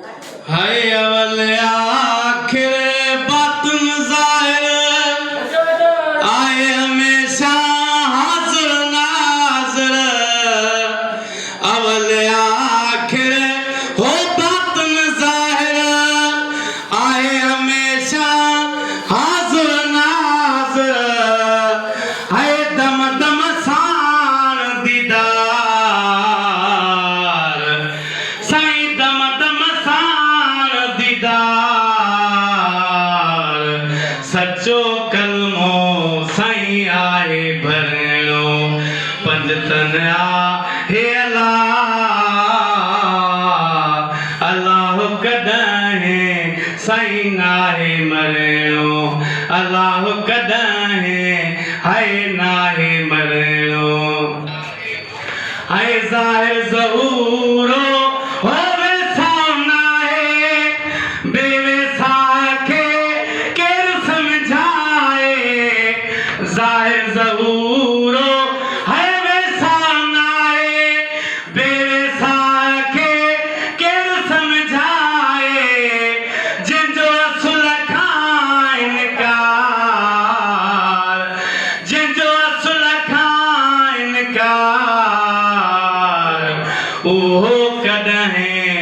हाय अवल आखिर बातन ज़ाहिर आए हमेशा हाज़िर नाज़िर अवल आखिर हो बातन ज़ाहिर आए हमेशा हाज़िर नाज़िर हाय दम दम साण दीदार साईं दम दम साण दीदार सच्चो कलमो साईं आहे भरणो पंजतन आहे अल्लाह अल्लाह कॾहिं साईं नाहे मरणो अल्लाह कॾहिं हाय नाहे मरणो हाय ज़ाहिर ज़हूरो होवे सामनाए बेवसा के केर समझाए ज़ाहिर ज़हूरो है वे सामनाए बेवसा के केर समझाए जिंजो असुल खां इनकार जिंजो असुल खां इनकार ओहो कॾहिं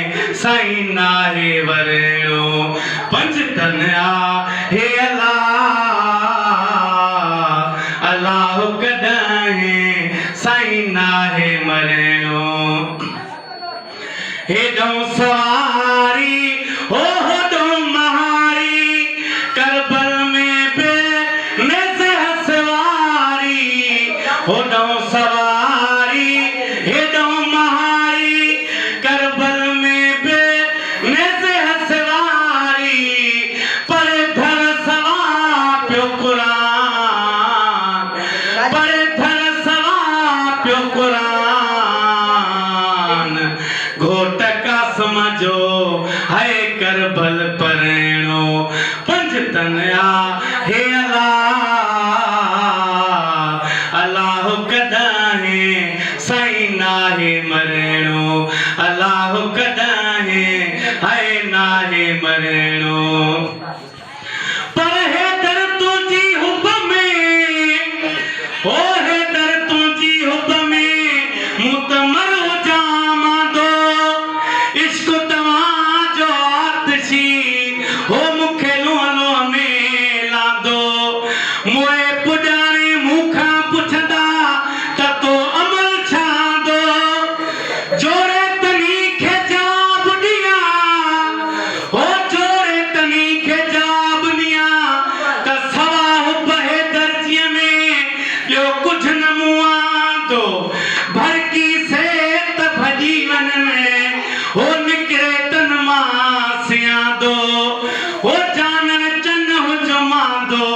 साईं नाहे वरणो पंजतन आहे अल्लाह अल्लाह कॾहिं साईं नाहे मरणो हेॾों सवारी हो होॾों महारी करबल में बे नज़ सवारी होॾों सवारी हेॾों महारी करबल में बे नज़ सवारी पर धर सवा पियो क़ुरान पर धर सवा पियो क़ुरान घोट कासम जो है करबल परणो पंजतन आहे अल्लाह अल्लाह कॾहिं साईं नाहे मरणो अल्लाह कॾहिं हाय नाहे मरणो पर हे दर तुंहिंजी हुब में ओ हे दर तुंहिंजी हुब में मूं त मर हुजां मांदो इश्क तव्हांजो आतिशी हो मूंखे लूह लूह में लांदो मोए पुॼाणे मूंखां पुछंदा त तो अमल छांदो जोड़े तनी खे जवाब ॾियां हो जोड़े तनी खे जवाब ॾियां त सवा हुब हे दर्जीअ में ॿियो कुझु न मूं आंदो भड़की से त भॼी वञ में हो निकिरे तन मां सियादो हो जानण चन हुजो मांदो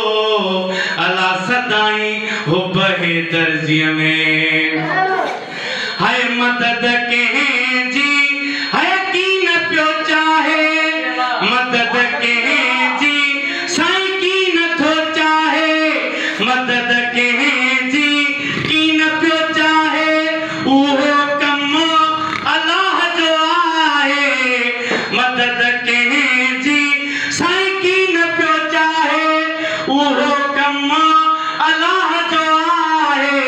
अला सदाई हुब हे दर्जीअ में हाय मदद कंहिंजी हाय कीन पियो चाहे मदद कंहिंजी साईं कीन थो चाहे मदद कंहिंजी कीन पियो चाहे उहो कमु अल्लाह जो आहे मदद कंहिंजी साईं कीन पियो चाहे उहो कमु अल्लाह जो आहे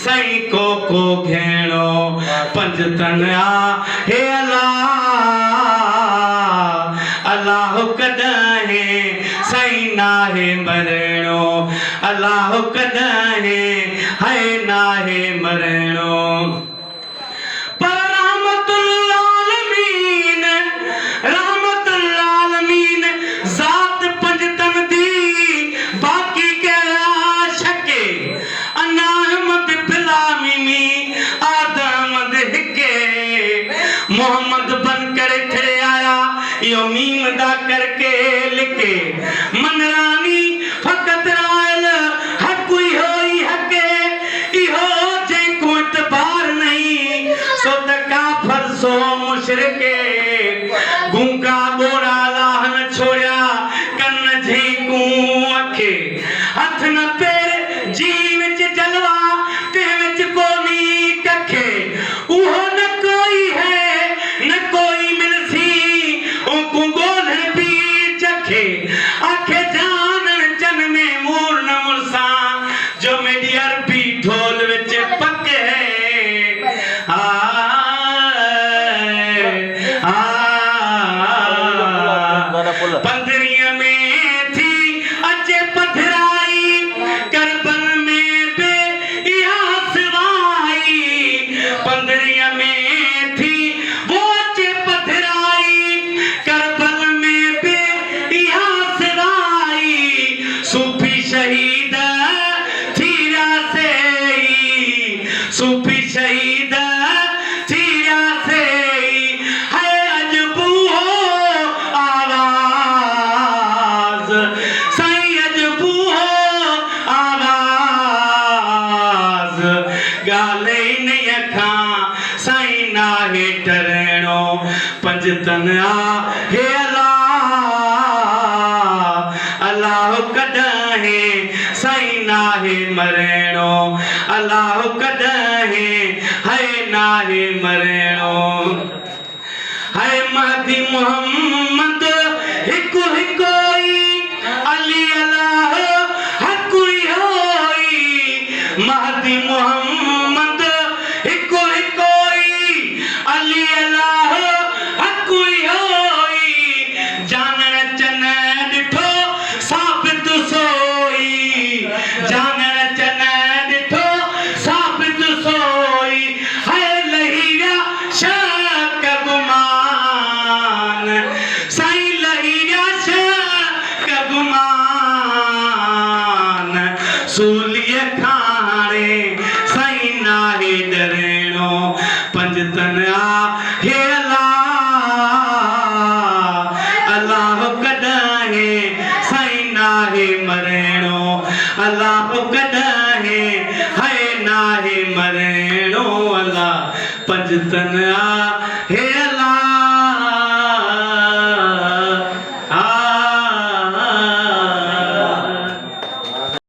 साईं को घेणो पंज तन हे अल्लाह कॾहिं साईं नाहे मरणो अल्लाह कॾहिं है नाहे मरणो पर रहमतुल आलमीन ज़ात पंज तन दी बाकी के शके अनाहमद बिलामिनी आदमद हिके मोहम्मद बन करे खड़े आया यो मीम दा करके लिखे मनरानी फकत रायल हकुई होई हके इहो जे को इतबार नहीं सो त काफर सो मुशरिके गूंगा बोरा लाह न छोड़िया कन झीकू अखे हथ न पैर जी विच जलवा ते विच कोनी कखे उहो न कोई है न कोई मिलसी उनको गोधन भी चखे आखे जानन चन में मूर न मुरसा जो मेरी अरबी ढोल विच पके पंदरिया में थी अचे पथराई करबल में बे यहाँ सिवाई पंदरिया में थी वो अचे पथराई करबल में बे यहाँ सिवाई सूफी शहीद थीरा से सूफी शहीद थीरा से है अजबू हो आवाज साईं अजबू हो आवाज गाले नहीं अखां साईं नाहे डरणो पंज तन हे अल्लाह कॾहिं साईं नाहे मरणो अल्लाह कॾहिं है नाहे मरणो है महदी मोहम्मद हिकु हिकोई अली अल्लाह हकुई होई महदी मोहम्मद हिकु हिकोई अली अल्लाह हकुई होई जानन चन ॾिठो साबित सोई जानन चन ॾिठो साबित सोई है लहिया शक गुमान साईं लहिया शक गुमान सूलीअ खाणे साईं नाहे डरणो पंज तन हे अल्लाह कॾहिं साईं नाहे मरणो अल्लाह कॾहिं है नाहे मरणो अल्लाह पंज तन हे